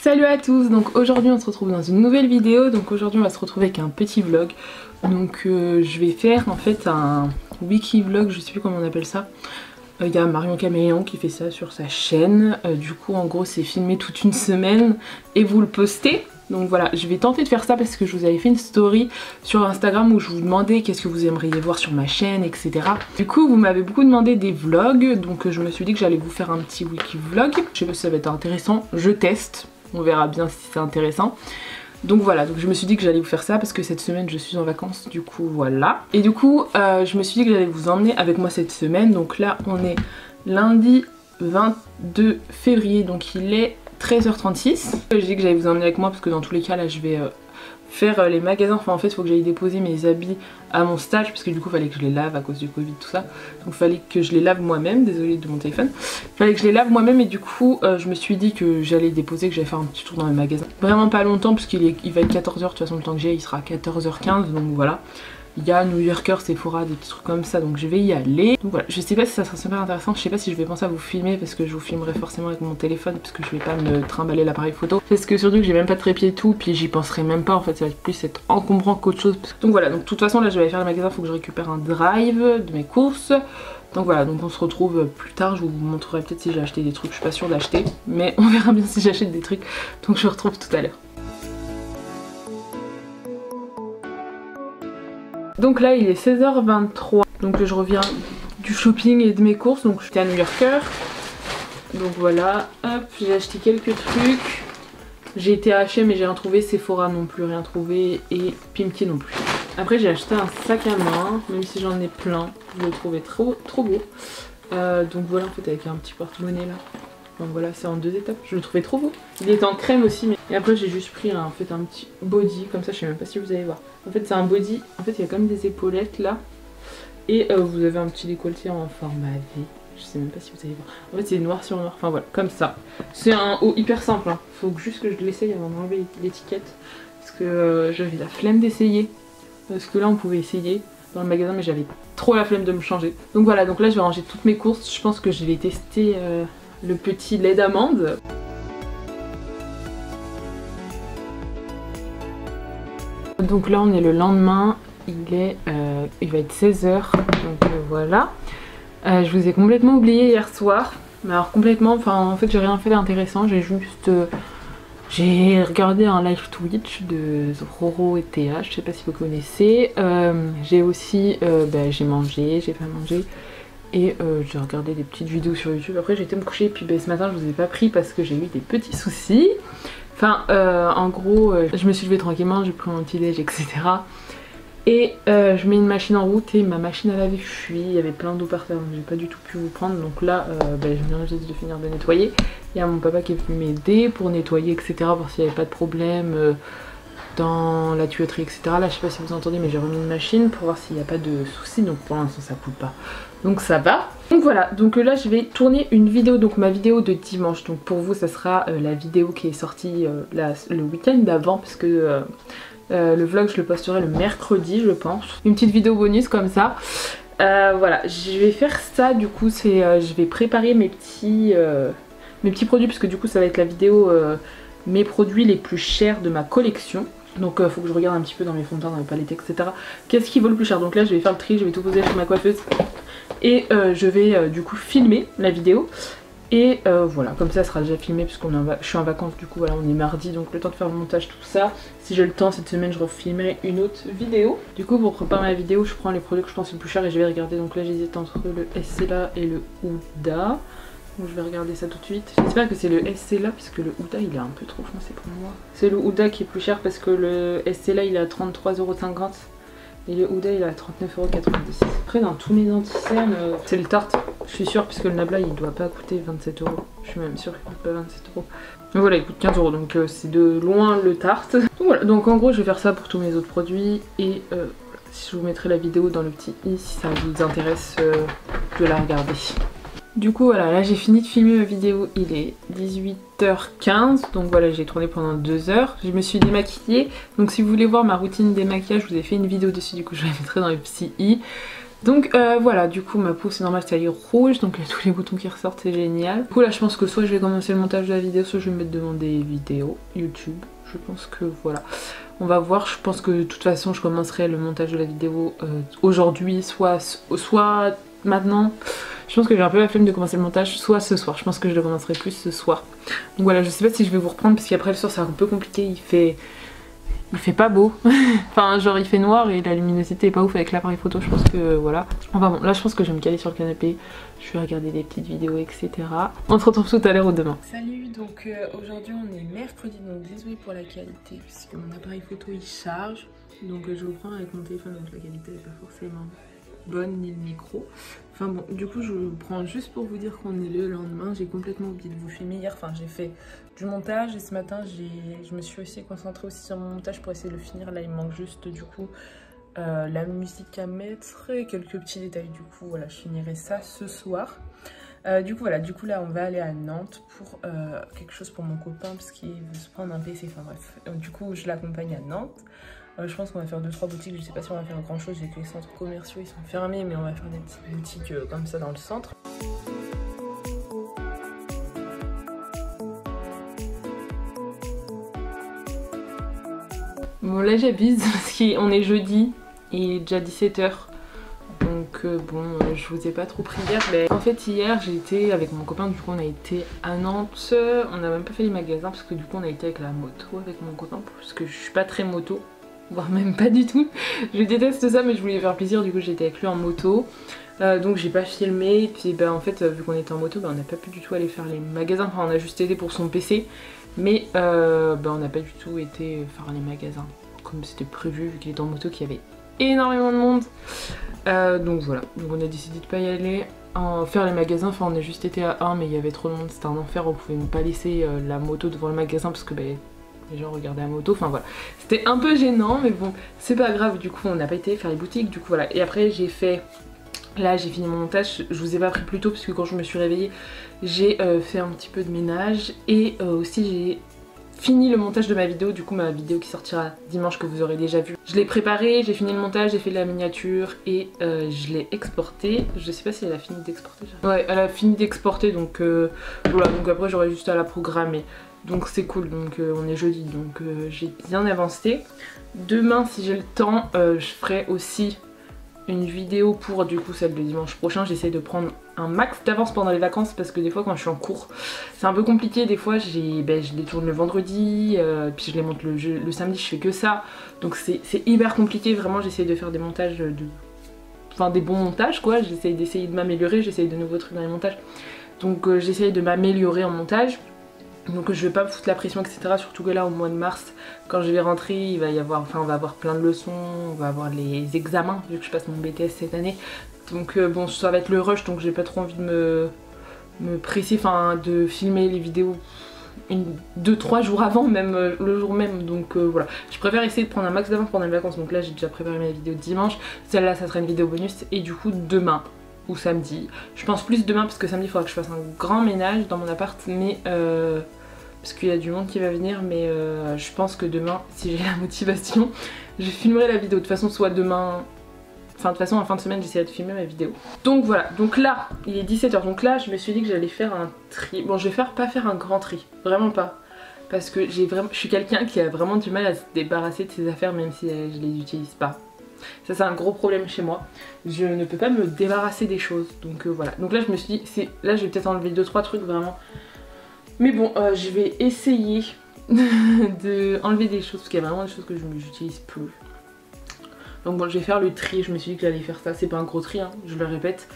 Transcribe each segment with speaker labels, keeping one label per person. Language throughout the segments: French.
Speaker 1: Salut à tous, donc aujourd'hui on se retrouve dans une nouvelle vidéo. Donc aujourd'hui on va se retrouver avec un petit vlog. Donc je vais faire en fait un wiki vlog, je sais plus comment on appelle ça. Il y a Marion Caméléon qui fait ça sur sa chaîne. Du coup en gros c'est filmé toute une semaine et vous le postez. Donc voilà, je vais tenter de faire ça parce que je vous avais fait une story sur Instagram où je vous demandais qu'est-ce que vous aimeriez voir sur ma chaîne, etc. Du coup vous m'avez beaucoup demandé des vlogs, donc je me suis dit que j'allais vous faire un petit wiki vlog. Je sais pas si ça va être intéressant, je teste. On verra bien si c'est intéressant. Donc voilà, donc je me suis dit que j'allais vous faire ça parce que cette semaine je suis en vacances, du coup voilà. Et du coup je me suis dit que j'allais vous emmener avec moi cette semaine. Donc là on est lundi 22 février, donc il est 13h36. J'ai dit que j'allais vous emmener avec moi parce que dans tous les cas là je vais faire les magasins. Enfin en fait il faut que j'aille déposer mes habits à mon stage parce que du coup il fallait que je les lave à cause du Covid tout ça. Donc il fallait que je les lave moi-même, désolée de mon téléphone. Il fallait que je les lave moi-même et du coup je me suis dit que j'allais déposer, que j'allais faire un petit tour dans les magasins. Vraiment pas longtemps parce qu'il va être 14h, de toute façon le temps que j'ai il sera 14h15, donc voilà. Il y a New Yorker, Sephora, des petits trucs comme ça, donc je vais y aller. Donc voilà, je sais pas si ça sera super intéressant, je sais pas si je vais penser à vous filmer parce que je vous filmerai forcément avec mon téléphone parce que je vais pas me trimballer l'appareil photo. Parce que surtout que j'ai même pas de trépied et tout, puis j'y penserai même pas en fait, ça va plus être encombrant qu'autre chose. Donc voilà, donc de toute façon là je vais aller faire le magasin, il faut que je récupère un drive de mes courses. Donc voilà, donc on se retrouve plus tard, je vous montrerai peut-être si j'ai acheté des trucs, je suis pas sûre d'acheter, mais on verra bien si j'achète des trucs, donc je vous retrouve tout à l'heure. Donc là il est 16h23, donc je reviens du shopping et de mes courses, donc j'étais à New Yorker. Donc voilà, hop, j'ai acheté quelques trucs. J'ai été à H&M mais j'ai rien trouvé, Sephora non plus, rien trouvé, et Pimki non plus. Après j'ai acheté un sac à main, même si j'en ai plein, je le trouvais trop beau. Donc voilà en fait avec un petit porte-monnaie là. Donc voilà, c'est en 2 étapes, je le trouvais trop beau. Il est en crème aussi, mais... Et après j'ai juste pris en fait un petit body, comme ça je sais même pas si vous allez voir. En fait c'est un body, en fait il y a comme des épaulettes là. Et vous avez un petit décolleté en format V. Je sais même pas si vous allez voir. En fait c'est noir sur noir, enfin voilà, comme ça. C'est un haut hyper simple, hein. Faut juste que je l'essaye avant d'enlever l'étiquette. Parce que j'avais la flemme d'essayer. Parce que là on pouvait essayer dans le magasin mais j'avais trop la flemme de me changer. Donc voilà, donc là je vais ranger toutes mes courses. Je pense que je vais tester le petit lait d'amande. Donc là on est le lendemain, il va être 16h, donc voilà. Je vous ai complètement oublié hier soir, mais alors complètement, enfin en fait j'ai rien fait d'intéressant, j'ai juste... j'ai regardé un live Twitch de Roro et Théa, je sais pas si vous connaissez. J'ai aussi, j'ai mangé, j'ai pas mangé. Et j'ai regardé des petites vidéos sur YouTube. Après j'ai été me coucher et puis ce matin je vous ai pas pris parce que j'ai eu des petits soucis. Enfin en gros je me suis levée tranquillement, j'ai pris mon petit déj etc. Et je mets une machine en route et ma machine à laver fuit. Il y avait plein d'eau par terre donc j'ai pas du tout pu vous prendre. Donc là je viens juste de finir de nettoyer. Il y a mon papa qui est venu m'aider pour nettoyer etc. Voir s'il n'y avait pas de problème dans la tuyauterie etc. Là je sais pas si vous entendez mais j'ai remis une machine pour voir s'il n'y a pas de soucis. Donc pour l'instant ça coule pas, donc ça va. Donc voilà, donc là je vais tourner une vidéo, donc ma vidéo de dimanche. Donc pour vous ça sera la vidéo qui est sortie le week-end d'avant parce que le vlog je le posterai le mercredi je pense. Une petite vidéo bonus comme ça. Voilà, je vais faire ça du coup, je vais préparer mes petits produits parce que du coup ça va être la vidéo mes produits les plus chers de ma collection. Donc faut que je regarde un petit peu dans mes fonds de teint, dans mes palettes etc. Qu'est-ce qui vaut le plus cher. Donc là je vais faire le tri, je vais tout poser chez ma coiffeuse. Et je vais du coup filmer la vidéo. Et voilà, comme ça sera déjà filmé puisque je suis en vacances du coup, voilà on est mardi. Donc le temps de faire le montage tout ça. Si j'ai le temps cette semaine je refilmerai une autre vidéo. Du coup pour préparer ma vidéo je prends les produits que je pense les plus chers et je vais regarder. Donc là j'hésite entre le SCLA et le Huda. Donc je vais regarder ça tout de suite. J'espère que c'est le SCLA puisque le Huda il est un peu trop foncé pour moi. C'est le Huda qui est plus cher parce que le SCLA il est à 33,50 €. Et le Huda il est à 39,90 €. Après dans tous mes anti-cernes, c'est le Tarte. Je suis sûre puisque le Nabla il doit pas coûter 27 €. Je suis même sûre qu'il coûte pas 27 €. Mais voilà il coûte 15 € donc c'est de loin le Tarte. Donc voilà, donc en gros je vais faire ça pour tous mes autres produits. Et si je vous mettrai la vidéo dans le petit i si ça vous intéresse de la regarder. Du coup voilà, là j'ai fini de filmer ma vidéo, il est 18h15, donc voilà j'ai tourné pendant 2 heures. Je me suis démaquillée, donc si vous voulez voir ma routine démaquillage, je vous ai fait une vidéo dessus, du coup je la mettrai dans le petit i. Donc voilà, du coup ma peau c'est normal, c'est rouge, donc il y a tous les boutons qui ressortent, c'est génial. Du coup là je pense que soit je vais commencer le montage de la vidéo, soit je vais me mettre devant des vidéos YouTube. Je pense que voilà, on va voir. Je pense que de toute façon je commencerai le montage de la vidéo aujourd'hui, soit maintenant. Je pense que j'ai un peu la flemme de commencer le montage, soit ce soir. Je pense que je le commencerai plus ce soir. Donc voilà, je sais pas si je vais vous reprendre parce qu'après le soir c'est un peu compliqué, il fait pas beau. Enfin genre il fait noir et la luminosité est pas ouf avec l'appareil photo, je pense que voilà. Enfin bon, là je pense que je vais me caler sur le canapé, je vais regarder des petites vidéos etc. On se retrouve tout à l'heure ou demain. Salut, donc aujourd'hui on est mercredi, donc désolé pour la qualité puisque mon appareil photo il charge. Donc je vous prends avec mon téléphone, donc la qualité est pas forcément bonne ni le micro. Enfin bon, du coup je vous prends juste pour vous dire qu'on est le lendemain. J'ai complètement oublié de vous filmer hier, enfin j'ai fait du montage et ce matin je me suis aussi concentrée aussi sur mon montage pour essayer de le finir. Là il me manque juste du coup la musique à mettre et quelques petits détails. Du coup voilà, je finirai ça ce soir. Du coup voilà, du coup là on va aller à Nantes pour quelque chose pour mon copain parce qu'il veut se prendre un PC, enfin bref. Donc, du coup je l'accompagne à Nantes. Je pense qu'on va faire 2-3 boutiques, je sais pas si on va faire grand chose, j'ai que les centres commerciaux ils sont fermés, mais on va faire des petites boutiques comme ça dans le centre. Bon là j'abuse parce qu'on est jeudi, il est déjà 17 h. Donc bon, je vous ai pas trop pris hier, mais en fait hier j'ai été avec mon copain, du coup on a été à Nantes, on a même pas fait les magasins parce que du coup on a été avec la moto avec mon copain parce que je suis pas très moto. Voire même pas du tout. Je déteste ça mais je voulais faire plaisir, du coup j'étais avec lui en moto. Donc j'ai pas filmé, et puis bah en fait vu qu'on était en moto, bah, on n'a pas pu du tout aller faire les magasins. Enfin on a juste été pour son PC, mais bah, on n'a pas du tout été faire les magasins comme c'était prévu vu qu'il était en moto, qu'il y avait énormément de monde. Donc voilà, donc on a décidé de pas y aller. Faire les magasins, enfin on a juste été à un mais il y avait trop de monde, c'était un enfer, on pouvait même pas laisser la moto devant le magasin parce que bah, les gens regardaient la moto, enfin voilà. C'était un peu gênant mais bon, c'est pas grave, du coup on n'a pas été faire les boutiques, du coup voilà. Et après j'ai fait, là j'ai fini mon montage, je vous ai pas pris plus tôt parce que quand je me suis réveillée, j'ai fait un petit peu de ménage et aussi j'ai fini le montage de ma vidéo, du coup ma vidéo qui sortira dimanche que vous aurez déjà vu. Je l'ai préparée, j'ai fini le montage, j'ai fait de la miniature et je l'ai exportée. Je sais pas si elle a fini d'exporter. Ouais, elle a fini d'exporter donc voilà, donc après j'aurai juste à la programmer. Donc c'est cool, donc on est jeudi, donc j'ai bien avancé. Demain si j'ai le temps, je ferai aussi une vidéo pour du coup celle de dimanche prochain. J'essaie de prendre un max d'avance pendant les vacances parce que des fois quand je suis en cours c'est un peu compliqué. Des fois je les tourne le vendredi, puis je les monte le samedi, je fais que ça. Donc c'est hyper compliqué, vraiment j'essaie de faire des montages enfin des bons montages quoi. J'essaie d'essayer de m'améliorer, j'essaie de nouveaux trucs dans les montages. Donc j'essaie de m'améliorer en montage. Donc je vais pas me foutre la pression etc, surtout que là au mois de mars quand je vais rentrer il va y avoir, enfin on va avoir plein de leçons, on va avoir les examens vu que je passe mon BTS cette année. Donc bon ça va être le rush, donc j'ai pas trop envie de me presser, enfin de filmer les vidéos 2-3 jours avant, même le jour même. Donc voilà, je préfère essayer de prendre un max d'avance pendant les vacances. Donc là j'ai déjà préparé ma vidéo de dimanche, celle-là ça sera une vidéo bonus et du coup demain ou samedi. Je pense plus demain parce que samedi il faudra que je fasse un grand ménage dans mon appart, mais parce qu'il y a du monde qui va venir, mais je pense que demain, si j'ai la motivation, je filmerai la vidéo. De toute façon, soit demain, enfin de toute façon en fin de semaine j'essaierai de filmer ma vidéo. Donc voilà, donc là il est 17 h, donc là je me suis dit que j'allais faire un tri. Bon je vais pas faire un grand tri, vraiment pas. Parce que je suis quelqu'un qui a vraiment du mal à se débarrasser de ses affaires même si je les utilise pas. Ça c'est un gros problème chez moi, je ne peux pas me débarrasser des choses, donc voilà. Donc là je me suis dit, là je vais peut-être enlever 2-3 trucs vraiment. Mais bon, je vais essayer de enlever des choses parce qu'il y a vraiment des choses que je n'utilise plus. Donc bon je vais faire le tri, je me suis dit que j'allais faire ça, c'est pas un gros tri hein, je le répète.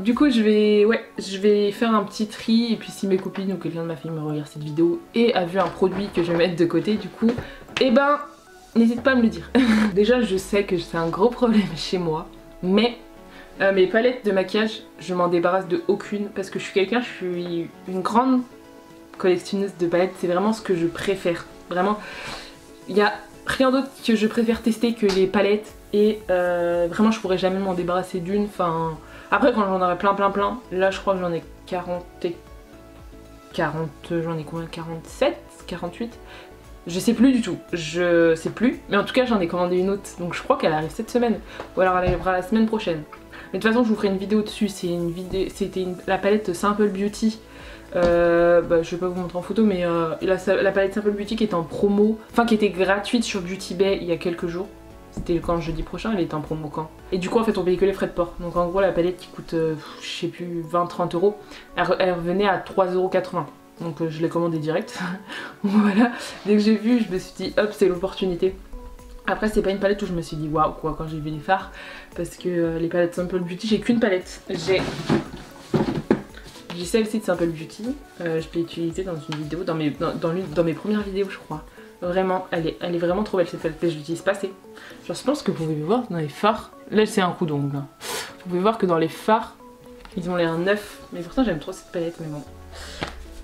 Speaker 1: Du coup je vais faire un petit tri et puis si mes copines ou quelqu'un de ma famille me regarde cette vidéo et a vu un produit que je vais mettre de côté du coup, et ben n'hésite pas à me le dire. Déjà je sais que c'est un gros problème chez moi, mais mes palettes de maquillage je m'en débarrasse de aucune parce que je suis une grande collectionneuse de palettes, c'est vraiment ce que je préfère. Vraiment, il n'y a rien d'autre que je préfère tester que les palettes et vraiment je pourrais jamais m'en débarrasser d'une. Enfin, après quand j'en aurai plein, là je crois que j'en ai 40, j'en ai combien, 47, 48. Je sais plus du tout, je sais plus, mais en tout cas j'en ai commandé une autre, donc je crois qu'elle arrive cette semaine, ou alors elle arrivera la semaine prochaine. Mais de toute façon je vous ferai une vidéo dessus, c'était la palette Simple Beauty, je vais pas vous montrer en photo, mais la palette Simple Beauty qui était en promo, enfin qui était gratuite sur Beauty Bay il y a quelques jours. C'était quand jeudi prochain, elle était en promo quand. Et du coup en fait on payait que les frais de port, donc en gros la palette qui coûte, je sais plus, 20-30 euros, elle revenait à 3,80 €. Donc je l'ai commandé direct. Voilà, dès que j'ai vu, je me suis dit hop, c'est l'opportunité. Après c'est pas une palette où je me suis dit waouh quoi quand j'ai vu les fards, parce que les palettes Simple Beauty, j'ai qu'une palette. J'ai celle-ci de Simple Beauty, je l'ai utilisée dans une vidéo, dans mes premières vidéos je crois. Vraiment, elle est vraiment trop belle cette palette, je l'utilise pas assez. Genre je pense que vous pouvez voir dans les fards, là c'est un coup d'ongle. Vous pouvez voir que dans les fards, ils ont l'air neufs, mais pourtant j'aime trop cette palette, mais bon.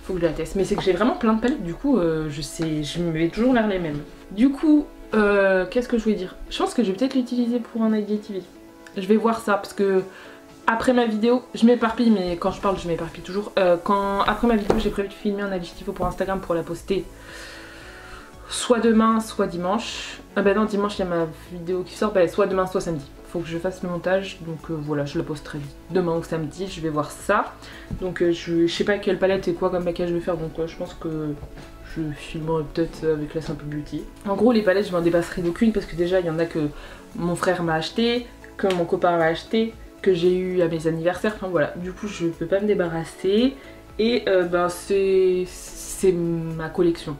Speaker 1: Faut que je la teste. Mais c'est que j'ai vraiment plein de palettes, du coup, je me mets toujours l'air les mêmes. Du coup, qu'est-ce que je voulais dire? Je pense que je vais peut-être l'utiliser pour un IGTV. Je vais voir ça, parce que après ma vidéo, je m'éparpille, mais quand je parle, je m'éparpille toujours. Après ma vidéo, j'ai prévu de filmer un IGTV pour Instagram pour la poster soit demain, soit dimanche. Ah bah non, dimanche, il y a ma vidéo qui sort, bah, soit demain, soit samedi. Faut que je fasse le montage, donc voilà, je la posterai demain ou samedi, je vais voir ça. Donc je sais pas quelle palette et quoi comme maquillage je vais faire, donc je pense que je filmerai peut-être avec la Simple Beauty. En gros les palettes je m'en dépasserai d'aucune parce que déjà il y en a que mon frère m'a acheté, que mon copain m'a acheté, que j'ai eu à mes anniversaires, enfin voilà, du coup je peux pas me débarrasser et c'est ma collection.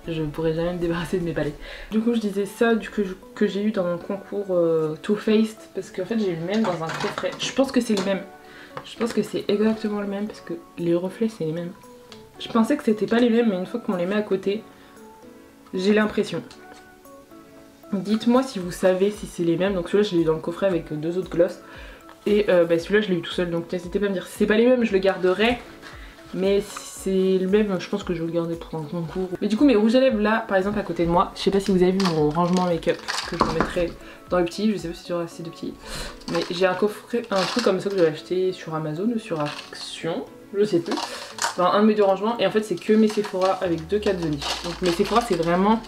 Speaker 1: Je ne pourrais jamais me débarrasser de mes palettes. Du coup je disais ça que j'ai eu dans mon concours Too Faced, parce qu'en fait j'ai eu le même dans un coffret. Je pense que c'est le même. Je pense que c'est exactement le même parce que les reflets c'est les mêmes. Je pensais que c'était pas les mêmes, mais une fois qu'on les met à côté, j'ai l'impression. Dites-moi si vous savez si c'est les mêmes. Donc celui-là je l'ai eu dans le coffret avec deux autres gloss. Et celui-là je l'ai eu tout seul, donc n'hésitez pas à me dire si c'est pas les mêmes, je le garderai. Mais c'est le même, je pense que je vais le garder pour un concours. Mais du coup mes rouges à lèvres là, par exemple à côté de moi, je sais pas si vous avez vu mon rangement make-up que je vous mettrai dans le petit, je sais pas si il y aura assez de petits. Mais j'ai un coffret, un truc comme ça que j'avais acheté sur Amazon ou sur Action, je sais plus. Enfin, un de mes deux rangements, et en fait c'est que mes Sephora avec deux Kat Von D. Donc mes Sephora c'est vraiment,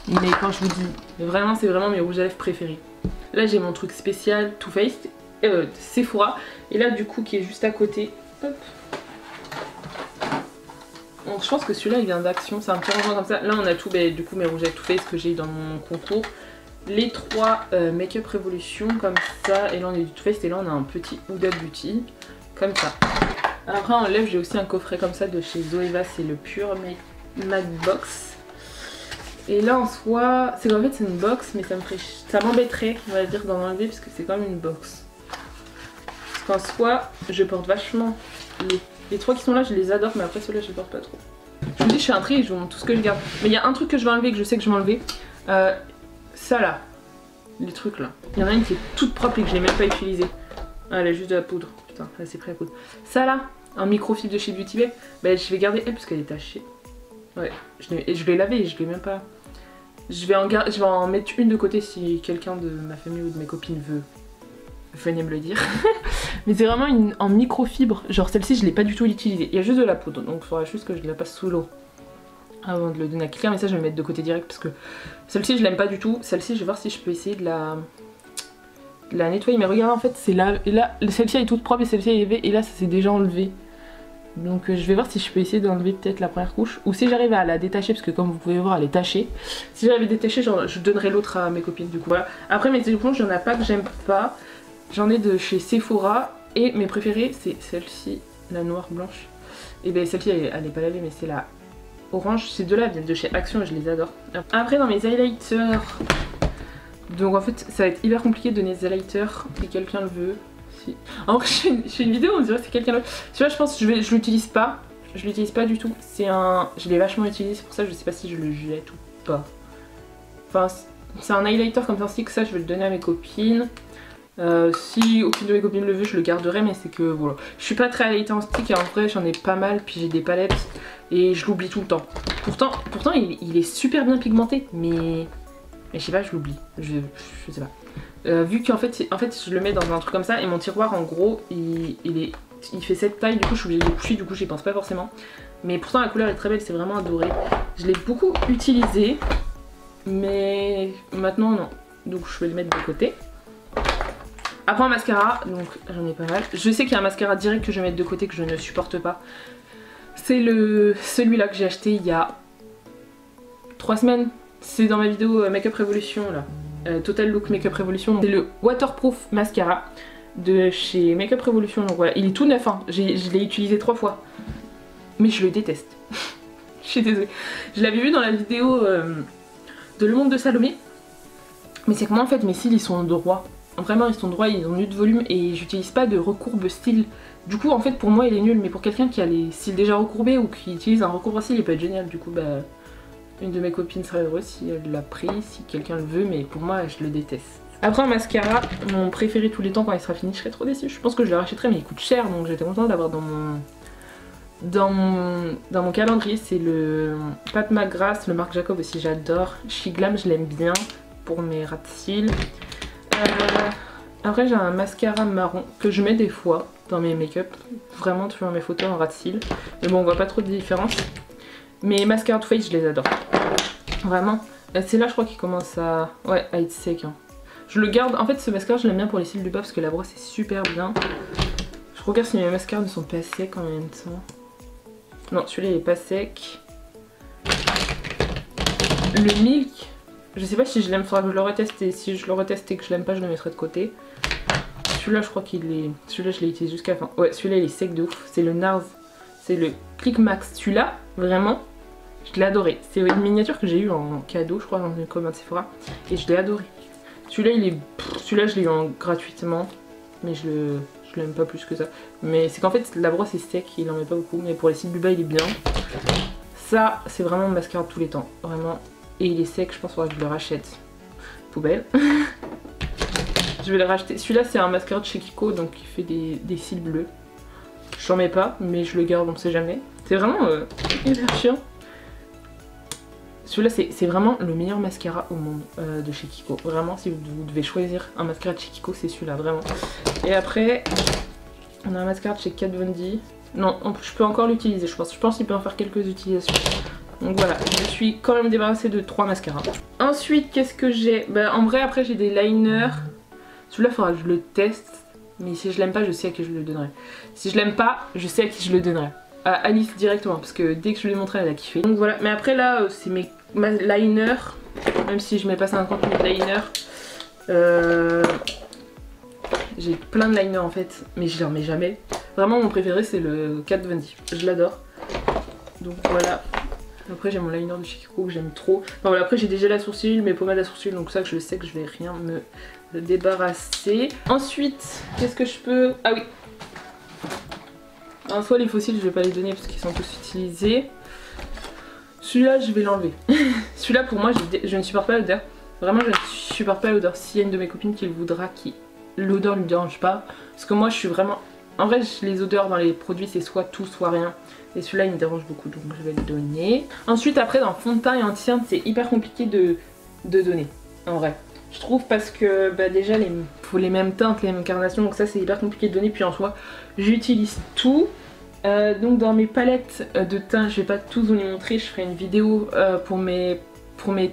Speaker 1: mais quand je vous dis, vraiment c'est vraiment mes rouges à lèvres préférés. Là j'ai mon truc spécial Too Faced, Sephora, et là du coup qui est juste à côté, hop. Donc je pense que celui-là il vient d'Action, c'est un petit rangement comme ça. Là on a tout, du coup mes rouges à Too Faced que j'ai eu dans mon concours. Les trois Make-up Revolution comme ça, et là on est du Too Faced, et là on a un petit Huda Beauty comme ça. Après en lèvres j'ai aussi un coffret comme ça de chez Zoeva, c'est le Pure Matte Box. Et là en soi, c'est qu'en fait c'est une box, mais ça m'embêterait on va dire d'en enlever parce que c'est quand même une box. Parce qu'en soi je porte vachement les trois qui sont là, je les adore, mais après ceux-là je les porte pas trop. Je vous dis je fais un tri et je vous montre tout ce que je garde. Mais il y a un truc que je vais enlever, que je sais que je vais enlever. Ça là, les trucs là. Il y en a une qui est toute propre et que je n'ai même pas utilisée. Ah, elle a juste de la poudre. Putain, là c'est pris à poudre. Ça là, un microfibre de chez Beauty Bay, je vais garder elle parce qu'elle est tachée. Ouais, je l'ai lavée et je l'ai même pas. Je vais en mettre une de côté si quelqu'un de ma famille ou de mes copines veut. Venez me le dire. Mais c'est vraiment en microfibre. Genre celle-ci je l'ai pas du tout utilisée. Il y a juste de la poudre, donc il faudra juste que je la passe sous l'eau avant de le donner à quelqu'un. Mais ça je vais le mettre de côté direct parce que celle-ci je l'aime pas du tout. Celle-ci je vais voir si je peux essayer de la nettoyer. Mais regardez en fait c'est là, et là celle-ci elle est toute propre et celle-ci elle est élevée, et là ça s'est déjà enlevé. Donc je vais voir si je peux essayer d'enlever peut-être la première couche, ou si j'arrive à la détacher parce que comme vous pouvez voir elle est tachée. Si j'arrive à détacher, je donnerai l'autre à mes copines du coup. Voilà. Après mes éponges, il n'y en a pas que j'aime pas. J'en ai de chez Sephora et mes préférées c'est celle-ci, la noire blanche. Et bien celle-ci elle est pas lavée mais c'est la orange. Ces deux là viennent de chez Action et je les adore. Après dans mes highlighters, donc en fait ça va être hyper compliqué de donner des highlighters si quelqu'un le veut. En vrai je fais une vidéo on dirait que c'est quelqu'un d'autre. Celui-là je pense que je l'utilise pas. Je l'utilise pas du tout. Je l'ai vachement utilisé, c'est pour ça que je sais pas si je le jette ou pas. Enfin c'est un highlighter comme ça aussi, que ça je vais le donner à mes copines. Si aucune de mes copines le veut je le garderai, mais c'est que voilà. Je suis pas très highlighter en stick et en vrai j'en ai pas mal, puis j'ai des palettes et je l'oublie tout le temps. Pourtant il est super bien pigmenté, mais je sais pas, je l'oublie. Je sais pas. Vu qu'en fait je le mets dans un truc comme ça et mon tiroir en gros il fait cette taille, du coup je suis obligée de le coucher, du coup j'y pense pas forcément. Mais pourtant la couleur est très belle, c'est vraiment adoré. Je l'ai beaucoup utilisé, mais maintenant non. Donc je vais le mettre de côté. Après un mascara, donc j'en ai pas mal. Je sais qu'il y a un mascara direct que je vais mettre de côté que je ne supporte pas. C'est celui-là que j'ai acheté il y a 3 semaines. C'est dans ma vidéo Makeup Revolution là. Total Look Makeup Revolution. C'est le Waterproof Mascara de chez Makeup Revolution. Donc voilà, il est tout neuf, hein. Je l'ai utilisé 3 fois. Mais je le déteste. Je suis désolée. Je l'avais vu dans la vidéo de Le Monde de Salomé. Mais c'est que moi en fait mes cils ils sont droits. Vraiment ils sont droits, ils ont nu de volume et j'utilise pas de recourbe cils. Du coup en fait pour moi il est nul, mais pour quelqu'un qui a les cils déjà recourbés ou qui utilise un recourbe cils il peut être génial. Du coup bah une de mes copines serait heureuse si elle l'a pris, si quelqu'un le veut, mais pour moi je le déteste. Après un mascara, mon préféré tous les temps, quand il sera fini je serai trop déçue. Je pense que je le rachèterai mais il coûte cher, donc j'étais contente d'avoir dans mon calendrier. C'est le Pat McGrath, le Marc Jacob aussi j'adore. She Glam je l'aime bien pour mes ras de cils. Après j'ai un mascara marron que je mets des fois dans mes make-up, vraiment sur mes photos en ras de cils. Mais bon on voit pas trop de différence. Mais mascara Too Faced je les adore. Vraiment. C'est là je crois qu'il commence à être sec. Hein. Je le garde, en fait ce mascara je l'aime bien pour les cils du bas parce que la brosse est super bien. Je regarde si mes mascaras ne sont pas secs en même temps. Non celui-là il est pas sec. Le Milk, je sais pas si je l'aime, faudra que je le reteste et si je le reteste et que je l'aime pas je le mettrai de côté. Celui-là je crois qu'il est... Celui-là je l'ai utilisé jusqu'à la fin. Ouais celui-là il est sec de ouf. C'est le NARS. C'est le Click Max. Celui-là vraiment je l'ai adoré. C'est une miniature que j'ai eu en cadeau je crois dans une commande Sephora. Et je l'ai adoré. Celui-là il est... Celui-là je l'ai eu gratuitement. Mais je l'aime pas plus que ça. Mais c'est qu'en fait la brosse est sec, il en met pas beaucoup. Mais pour les cils du bas il est bien. Ça c'est vraiment mon mascara de tous les temps. Vraiment. Et il est sec, je pense qu'il faudra que je le rachète. Poubelle. Je vais le racheter. Celui-là c'est un mascara de chez Kiko, donc il fait des cils bleus. J'en mets pas, mais je le garde, on sait jamais. C'est vraiment hyper chiant. Celui-là c'est vraiment le meilleur mascara au monde de chez Kiko. Vraiment, si vous devez choisir un mascara de chez Kiko, c'est celui-là, vraiment. Et après, on a un mascara de chez Kat Von D. Non, je peux encore l'utiliser, je pense. Je pense qu'il peut en faire quelques utilisations. Donc voilà, je suis quand même débarrassée de 3 mascaras. Ensuite, qu'est-ce que j'ai? Bah, en vrai, après, j'ai des liners. Celui-là, il faudra que je le teste. Mais si je l'aime pas, je sais à qui je le donnerai. Si je l'aime pas, je sais à qui je le donnerai. À Alice directement, parce que dès que je lui ai montré, elle a kiffé. Donc voilà, mais après là, c'est mes liners. Même si je mets pas 50 000 liners. J'ai plein de liners en fait, mais je les remets jamais. Vraiment, mon préféré, c'est le Kat Von D. Je l'adore. Donc voilà. Après j'ai mon liner de chez Kiko que j'aime trop. Enfin voilà, après j'ai des gels à sourcils, mes pommades à sourcils, donc ça je sais que je vais rien me débarrasser. Ensuite, qu'est-ce que je peux... Ah oui. En soi les fossiles je vais pas les donner parce qu'ils sont tous utilisés. Celui-là je vais l'enlever. Celui-là pour moi je ne supporte pas l'odeur. Vraiment je ne supporte pas l'odeur. S'il y a une de mes copines qui le voudra, qui l'odeur ne lui dérange pas. Parce que moi je suis vraiment... En vrai les odeurs dans les produits c'est soit tout soit rien. Et celui-là il me dérange beaucoup donc je vais le donner. Ensuite après dans fond de teint et anti-cerne c'est hyper compliqué de donner en vrai. Je trouve parce que bah, déjà faut les mêmes teintes, les mêmes carnations, donc ça c'est hyper compliqué de donner. Puis en soi j'utilise tout. Donc dans mes palettes de teint, je vais pas tous vous les montrer, je ferai une vidéo pour mes produits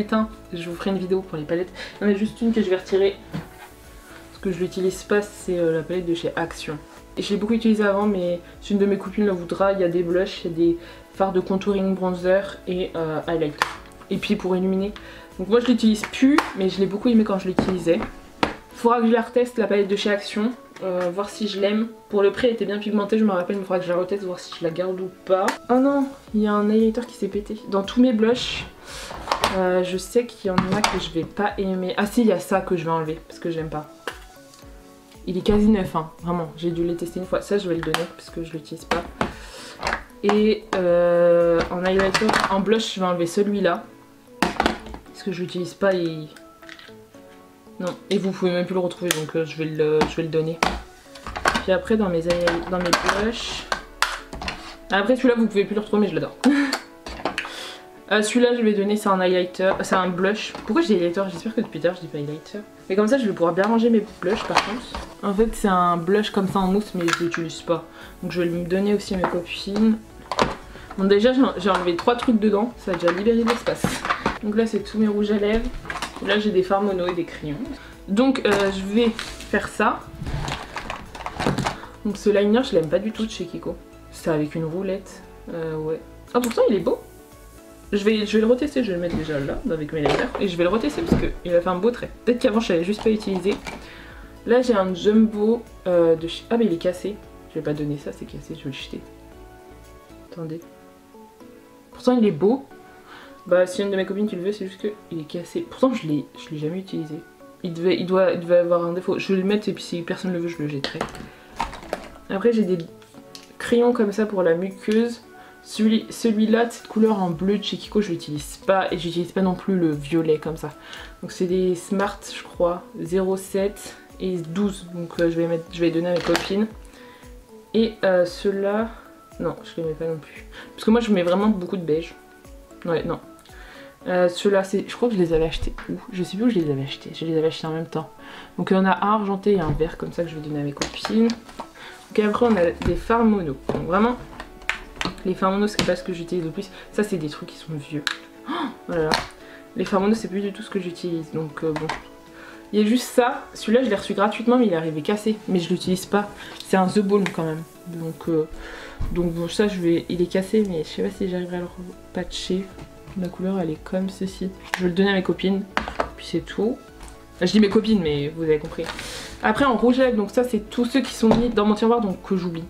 Speaker 1: teints. Je vous ferai une vidéo pour les palettes. Il y en a juste une que je vais retirer parce que je l'utilise pas, c'est la palette de chez Action. Et je l'ai beaucoup utilisé avant, mais si une de mes copines le voudra, il y a des blushs, il y a des fards de contouring, bronzer et highlight. Et puis pour illuminer. Donc moi je l'utilise plus, mais je l'ai beaucoup aimé quand je l'utilisais. Faudra que je la reteste, la palette de chez Action, voir si je l'aime. Pour le prix elle était bien pigmentée, je me rappelle, mais il faudra que je la reteste, voir si je la garde ou pas. Oh non, il y a un highlighter qui s'est pété. Dans tous mes blushs, je sais qu'il y en a que je vais pas aimer. Ah si, il y a ça que je vais enlever, parce que j'aime pas. Il est quasi neuf, hein, vraiment, j'ai dû les tester une fois. Ça je vais le donner parce que je l'utilise pas. Et en highlighter, en blush je vais enlever celui-là. Parce que je l'utilise pas et... Non, et vous pouvez même plus le retrouver donc je vais le donner. Puis après dans mes blushs... Après celui-là vous pouvez plus le retrouver mais je l'adore. Celui-là je vais donner, c'est un highlighter, c'est un blush. Pourquoi je dis highlighter? J'espère que depuis tard je dis pas highlighter. Mais comme ça je vais pouvoir bien ranger mes blushs par contre. En fait c'est un blush comme ça en mousse mais je l'utilise pas. Donc je vais le donner aussi à mes copines. Bon déjà j'ai enlevé 3 trucs dedans, ça a déjà libéré de l'espace. Donc là c'est tous mes rouges à lèvres. Là j'ai des fards mono et des crayons. Donc je vais faire ça. Donc ce liner je l'aime pas du tout de chez Kiko. C'est avec une roulette. Ouais. Ah pourtant il est beau. Je vais le retester, je vais le mettre déjà là avec mes liners. Et je vais le retester parce qu'il a fait un beau trait. Peut-être qu'avant je l'avais juste pas utilisé. Là j'ai un jumbo de... Ah mais il est cassé. Je vais pas donner ça, c'est cassé, je vais le jeter. Attendez. Pourtant il est beau. Bah si une de mes copines qui le veut, c'est juste qu'il est cassé. Pourtant je l'ai jamais utilisé. Il devait avoir un défaut. Je vais le mettre et puis si personne ne le veut, je le jetterai. Après j'ai des crayons comme ça pour la muqueuse. Celui-là, de cette couleur en bleu de chez Kiko, je l'utilise pas. Et j'utilise pas non plus le violet comme ça. Donc c'est des Smart, je crois, 07 et 12. Donc je vais les donner à mes copines. Et ceux-là, non, je les mets pas non plus. Parce que moi je mets vraiment beaucoup de beige. Ouais, non. Ceux-là, je crois que je les avais achetés où? Je sais plus où je les avais achetés. Je les avais achetés en même temps. Donc il y en a un argenté et un vert comme ça que je vais donner à mes copines. Donc après on a des fards mono. Donc vraiment, les fards mono c'est pas ce que j'utilise le plus. Ça c'est des trucs qui sont vieux. Oh là là. Les fards mono c'est plus du tout ce que j'utilise. Donc bon. Il y a juste ça. Celui-là je l'ai reçu gratuitement mais il est arrivé cassé. Mais je l'utilise pas. C'est un The Balm quand même. Donc bon ça il est cassé mais je sais pas si j'arriverai à le repatcher. La couleur elle est comme ceci. Je vais le donner à mes copines. Puis c'est tout. Je dis mes copines mais vous avez compris. Après en rouge à lèvres, donc ça c'est tous ceux qui sont mis dans mon tiroir donc que j'oublie.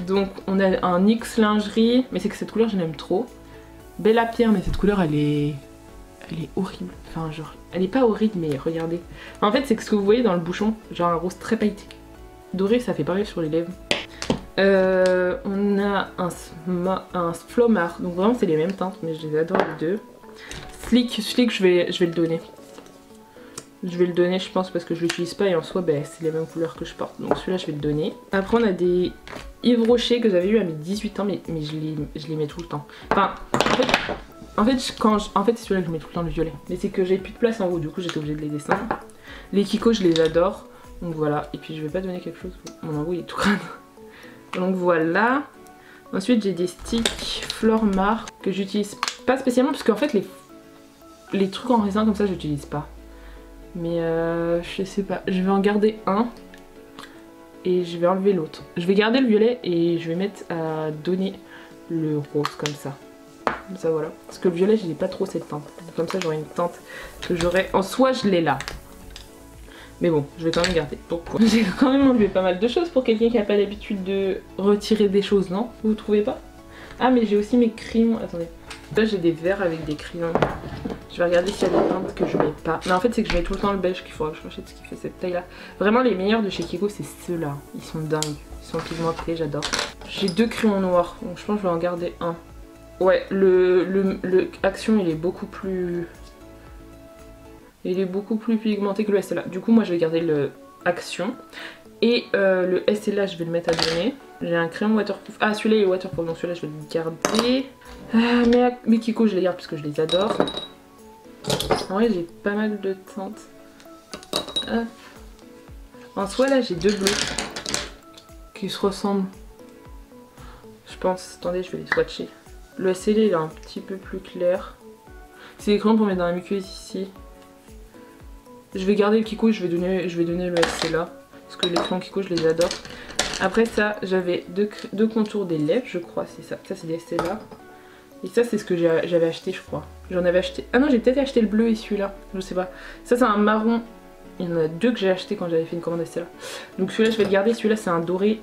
Speaker 1: Donc on a un NYX lingerie. Mais c'est que cette couleur je l'aime trop. Bella Pierre mais cette couleur elle est horrible. Enfin genre elle est pas horrible mais regardez. En fait c'est que ce que vous voyez dans le bouchon. Genre un rose très pailleté. Doré ça fait pareil sur les lèvres. On a un Flomar, donc vraiment c'est les mêmes teintes mais je les adore les deux. Slick je vais le donner. Je vais le donner je pense parce que je l'utilise pas et en soi ben, c'est les mêmes couleurs que je porte. Donc celui-là je vais le donner. Après on a des Yves Rocher que j'avais eu à mes 18 ans mais je les mets tout le temps. Enfin en fait c'est celui-là que je mets tout le temps le violet. Mais c'est que j'ai plus de place en haut du coup j'étais obligée de les descendre. Les Kiko je les adore. Donc voilà. Et puis je vais pas donner quelque chose. Mon embout il est tout crade. Donc voilà. Ensuite j'ai des sticks Flormar que j'utilise pas spécialement parce qu'en fait les trucs en raisin comme ça j'utilise pas. Mais je sais pas, je vais en garder un et je vais enlever l'autre. Je vais garder le violet et je vais mettre à donner le rose comme ça. Comme ça voilà. Parce que le violet j'ai pas trop cette teinte. Comme ça j'aurai une teinte que j'aurai. En soi je l'ai là. Mais bon, je vais quand même garder. Pourquoi? J'ai quand même enlevé pas mal de choses pour quelqu'un qui n'a pas l'habitude de retirer des choses, non? Vous trouvez pas? Ah mais j'ai aussi mes crayons. Attendez. Là j'ai des verres avec des crayons. Je vais regarder s'il y a des teintes que je mets pas. Mais en fait c'est que je mets tout le temps le beige qu'il faudra que je rachète ce qui fait cette taille là. Vraiment les meilleurs de chez Kiko c'est ceux-là. Ils sont dingues. Ils sont pigmentés, j'adore. J'ai 2 crayons noirs. Donc je pense que je vais en garder un. Ouais, le Action il est beaucoup plus... Il est beaucoup plus pigmenté que le SLA. Du coup moi je vais garder le Action. Et le SLA je vais le mettre à donner. J'ai un crayon waterproof. Ah celui-là il est waterproof donc celui-là je vais le garder. Mes Kiko je les garde parce que je les adore. En vrai j'ai pas mal de teintes. Hop. En soi là j'ai 2 bleus. Qui se ressemblent. Je pense. Attendez je vais les swatcher. Le SLA il est un petit peu plus clair. C'est des crayons pour mettre dans la muqueuse ici. Je vais garder le Kiko et je vais donner le SLA. Parce que les crayons Kiko je les adore. Après ça j'avais deux contours des lèvres je crois c'est ça. Ça c'est des SLA. Et ça c'est ce que j'avais acheté je crois. J'en avais acheté. Ah non j'ai peut-être acheté le bleu et celui-là. Je sais pas. Ça c'est un marron. Il y en a 2 que j'ai acheté quand j'avais fait une commande SLA. Donc celui-là je vais le garder. Celui-là c'est un doré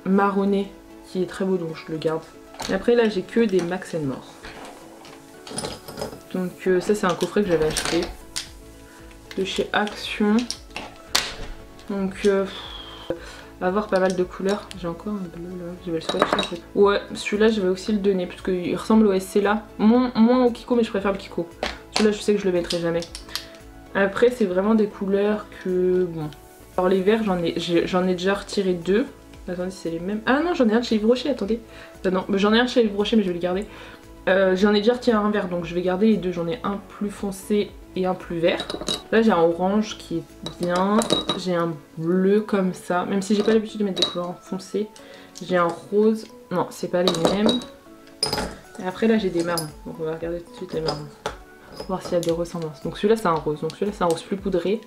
Speaker 1: marronné qui est très beau donc je le garde. Et après là j'ai que des Max & More. Donc ça c'est un coffret que j'avais acheté. De chez Action. Donc avoir pas mal de couleurs. J'ai encore un bleu là, je vais le swatcher un peu. Ouais, celui-là je vais aussi le donner parce qu'il ressemble au SLA. Moins au Kiko mais je préfère le Kiko. Celui-là je sais que je le mettrai jamais. Après c'est vraiment des couleurs que bon. Alors les verts j'en ai déjà retiré 2. Attendez c'est les mêmes. Ah non j'en ai un de chez Yves Rocher, attendez. Non j'en ai un de chez Yves Rocher mais je vais le garder. J'en ai déjà retiré un vert donc je vais garder les deux. J'en ai un plus foncé et un plus vert. Là j'ai un orange qui est bien. J'ai un bleu comme ça. Même si j'ai pas l'habitude de mettre des couleurs foncées. J'ai un rose. Non c'est pas les mêmes. Après là j'ai des marrons, donc on va regarder tout de suite les marrons. Voir s'il y a des ressemblances. Donc celui-là c'est un rose, donc celui-là c'est un rose plus poudré.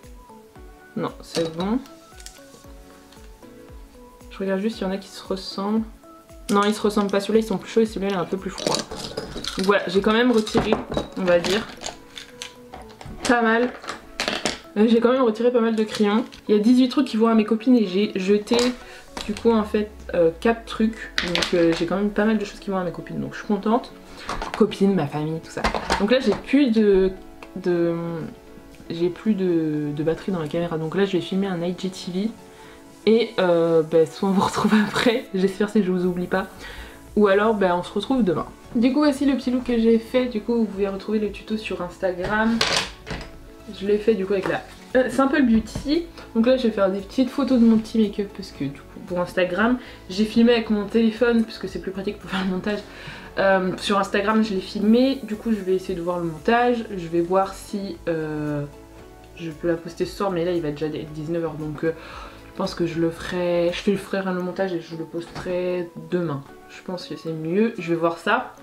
Speaker 1: Non, c'est bon. Je regarde juste s'il y en a qui se ressemblent. Non, ils se ressemblent pas, celui-là ils sont plus chauds et celui-là il est un peu plus froid. Donc voilà, j'ai quand même retiré, on va dire, pas mal. J'ai quand même retiré pas mal de crayons. Il y a 18 trucs qui vont à mes copines et j'ai jeté du coup en fait 4 trucs. Donc j'ai quand même pas mal de choses qui vont à mes copines, donc je suis contente. Copines, ma famille, tout ça. Donc là j'ai plus de batterie dans la caméra, donc là je vais filmer un IGTV. Et soit on vous retrouve après, j'espère que je vous oublie pas. Ou alors on se retrouve demain. Du coup voici le petit look que j'ai fait, du coup vous pouvez retrouver le tuto sur Instagram. Je l'ai fait du coup avec la Simple Beauty. Donc là je vais faire des petites photos de mon petit make-up parce que du coup pour Instagram j'ai filmé avec mon téléphone puisque c'est plus pratique pour faire le montage. Sur Instagram je l'ai filmé, du coup je vais essayer de voir le montage. Je vais voir si je peux la poster ce soir, mais là il va déjà être 19 h, donc je pense que je ferai le montage et je le posterai demain. Je pense que c'est mieux, je vais voir ça.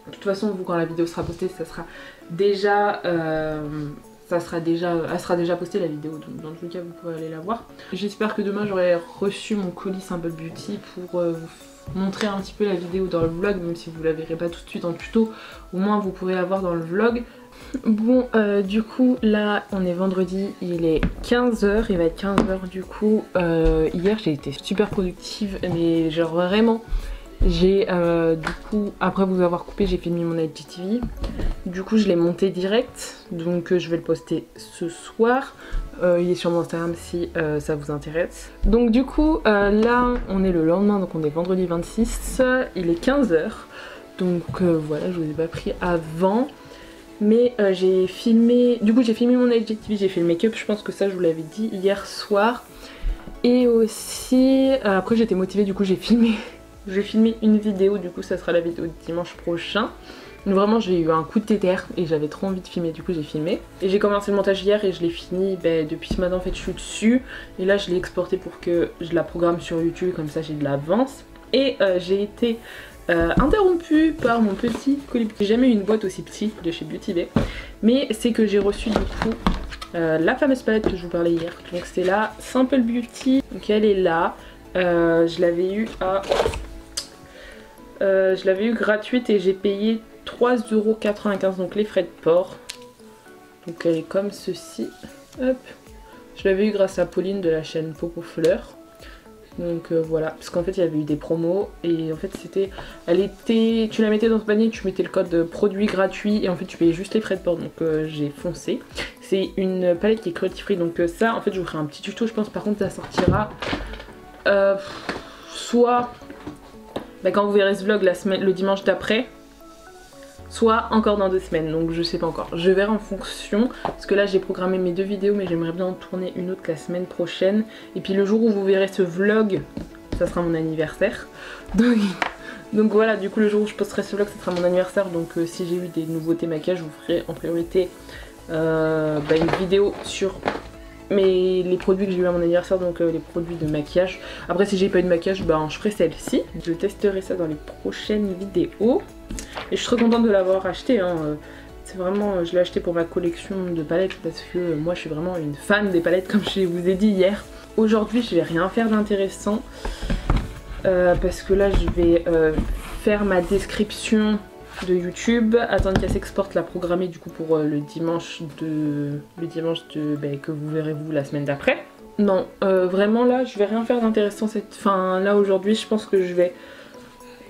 Speaker 1: De toute façon vous quand la vidéo sera postée ça sera déjà... elle sera déjà postée la vidéo, donc dans tous les cas vous pouvez aller la voir. J'espère que demain j'aurai reçu mon colis Simple Beauty pour vous montrer un petit peu la vidéo dans le vlog, même si vous la verrez pas tout de suite en tuto, au moins vous pourrez la voir dans le vlog. Bon du coup là on est vendredi, il est 15 h, il va être 15 h du coup. Hier j'ai été super productive, mais genre vraiment j'ai du coup après vous avoir coupé j'ai filmé mon IGTV. Du coup je l'ai monté direct, donc je vais le poster ce soir. Il est sur mon Instagram si ça vous intéresse. Donc du coup là on est le lendemain, donc on est vendredi 26, il est 15 h. Donc voilà, je vous ai pas pris avant. Mais j'ai filmé, du coup j'ai filmé mon IGTV, j'ai fait le make-up, je pense que ça je vous l'avais dit hier soir. Et aussi après j'étais motivée, du coup j'ai filmé une vidéo, du coup ça sera la vidéo de dimanche prochain. Donc vraiment j'ai eu un coup de tétère et j'avais trop envie de filmer, du coup j'ai filmé. Et j'ai commencé le montage hier et je l'ai fini depuis ce matin en fait, je suis dessus. Et là je l'ai exporté pour que je la programme sur YouTube, comme ça j'ai de l'avance. Et j'ai été interrompue par mon petit colis. J'ai jamais eu une boîte aussi petite de chez Beauty Bay, mais c'est que j'ai reçu du coup la fameuse palette que je vous parlais hier. Donc c'est la Simple Beauty, donc elle est là. Je l'avais eu gratuite et j'ai payé 3,95 € donc les frais de port. Donc elle est comme ceci. Hop. Je l'avais eu grâce à Pauline de la chaîne Popo Fleur. Donc voilà, parce qu'en fait il y avait eu des promos et en fait c'était, tu la mettais dans ce panier, tu mettais le code produit gratuit et en fait tu payais juste les frais de port, donc j'ai foncé. C'est une palette qui est cruelty free, donc ça en fait je vous ferai un petit tuto, je pense. Par contre ça sortira soit quand vous verrez ce vlog le dimanche d'après, soit encore dans 2 semaines, donc je sais pas encore, je verrai en fonction, parce que là j'ai programmé mes 2 vidéos mais j'aimerais bien en tourner une autre la semaine prochaine. Et puis le jour où vous verrez ce vlog, ça sera mon anniversaire, donc voilà, du coup le jour où je posterai ce vlog ça sera mon anniversaire, donc si j'ai eu des nouveautés maquillage je vous ferai en priorité une vidéo sur les produits que j'ai eu à mon anniversaire, donc les produits de maquillage. Après si j'ai pas eu de maquillage, je ferai celle-ci, je testerai ça dans les prochaines vidéos. Et je suis très contente de l'avoir acheté, hein. C'est vraiment, je l'ai acheté pour ma collection de palettes parce que moi je suis vraiment une fan des palettes comme je vous ai dit hier. Aujourd'hui je vais rien faire d'intéressant parce que là je vais faire ma description de YouTube, attendre qu'elle s'exporte, la programmer du coup pour le dimanche que vous verrez vous la semaine d'après. Non, vraiment là je vais rien faire d'intéressant là aujourd'hui. Je pense que je vais